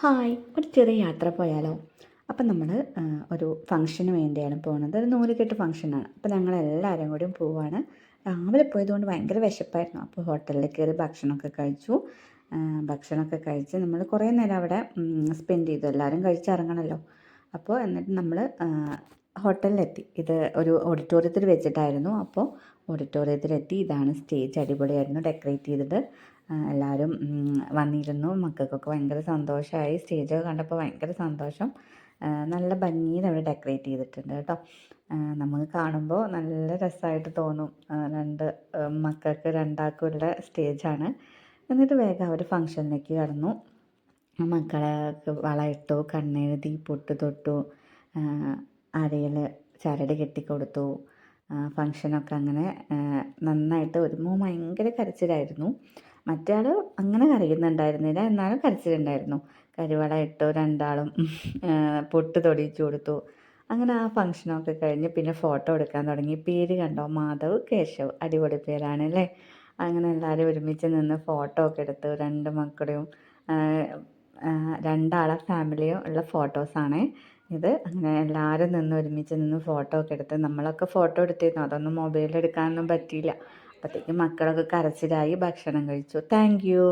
Hi, ഒരു ചെറിയ യാത്ര പോയാലോ? അപ്പം നമ്മൾ ഒരു ഫംഗ്ഷന് വേണ്ടിയാണ് പോകുന്നത്. ഒരു നൂലുകെട്ട് ഫംഗ്ഷനാണ്. അപ്പോൾ ഞങ്ങളെല്ലാവരും കൂടിയും പോവാണ്. രാവിലെ പോയതുകൊണ്ട് ഭയങ്കര വിശപ്പായിരുന്നു. അപ്പോൾ ഹോട്ടലിൽ കയറി ഭക്ഷണമൊക്കെ കഴിച്ചു. ഭക്ഷണമൊക്കെ കഴിച്ച് നമ്മൾ കുറേ നേരം അവിടെ സ്പെൻഡ് ചെയ്തു. എല്ലാവരും കഴിച്ചിറങ്ങണമല്ലോ. അപ്പോൾ എന്നിട്ട് നമ്മൾ ഹോട്ടലിലെത്തി. ഇത് ഒരു ഓഡിറ്റോറിയത്തിൽ വെച്ചിട്ടായിരുന്നു. അപ്പോൾ ഓഡിറ്റോറിയത്തിലെത്തി. ഇതാണ് സ്റ്റേജ്. അടിപൊളിയായിരുന്നു ഡെക്കറേറ്റ് ചെയ്തത്. എല്ലാവരും വന്നിരുന്നു. മക്കൾക്കൊക്കെ ഭയങ്കര സന്തോഷമായി. സ്റ്റേജൊക്കെ കണ്ടപ്പോൾ ഭയങ്കര സന്തോഷം. നല്ല ഭംഗിയിൽ അവർ ഡെക്കറേറ്റ് ചെയ്തിട്ടുണ്ട് കേട്ടോ. നമുക്ക് കാണുമ്പോൾ നല്ല രസമായിട്ട് തോന്നും. മക്കൾക്ക് രണ്ടാൾക്കുള്ള സ്റ്റേജാണ്. എന്നിട്ട് വേഗം അവർ ഫംഗ്ഷനിലേക്ക് കടന്നു. മക്കൾക്ക് വളയിട്ടു, കണ്ണെഴുതി, പൊട്ട് തൊട്ടു, അരയിൽ ചരട് കെട്ടിക്കൊടുത്തു. ഫംഗ്ഷനൊക്കെ അങ്ങനെ നന്നായിട്ട് ഒരുങ്ങും. ഭയങ്കര കരച്ചിലായിരുന്നു. മറ്റേ ആൾ അങ്ങനെ കരയുന്നുണ്ടായിരുന്നില്ല, എന്നാലും കരച്ചിലുണ്ടായിരുന്നു. കരിവള ഇട്ടു രണ്ടാളും. പൊട്ട് തൊടിയിച്ചു കൊടുത്തു. അങ്ങനെ ആ ഫംഗ്ഷനൊക്കെ കഴിഞ്ഞ് പിന്നെ ഫോട്ടോ എടുക്കാൻ തുടങ്ങി. പേര് കണ്ടോ? മാധവ് കേശവ്. അടിപൊളി പേരാണ് അല്ലേ? അങ്ങനെ എല്ലാവരും ഒരുമിച്ച് നിന്ന് ഫോട്ടോ ഒക്കെ എടുത്തു. രണ്ട് മക്കളെയും രണ്ടാളെ ഫാമിലിയും ഉള്ള ഫോട്ടോസാണ് ഇത്. അങ്ങനെ എല്ലാവരും നിന്ന് ഒരുമിച്ച് നിന്ന് ഫോട്ടോ ഒക്കെ എടുത്ത് നമ്മളൊക്കെ ഫോട്ടോ എടുത്തിരുന്നു. അതൊന്നും മൊബൈലിൽ എടുക്കാനൊന്നും പറ്റിയില്ല. അപ്പോഴത്തേക്കും മക്കളൊക്കെ കരച്ചിലായി. ഭക്ഷണം കഴിച്ചു. Thank you.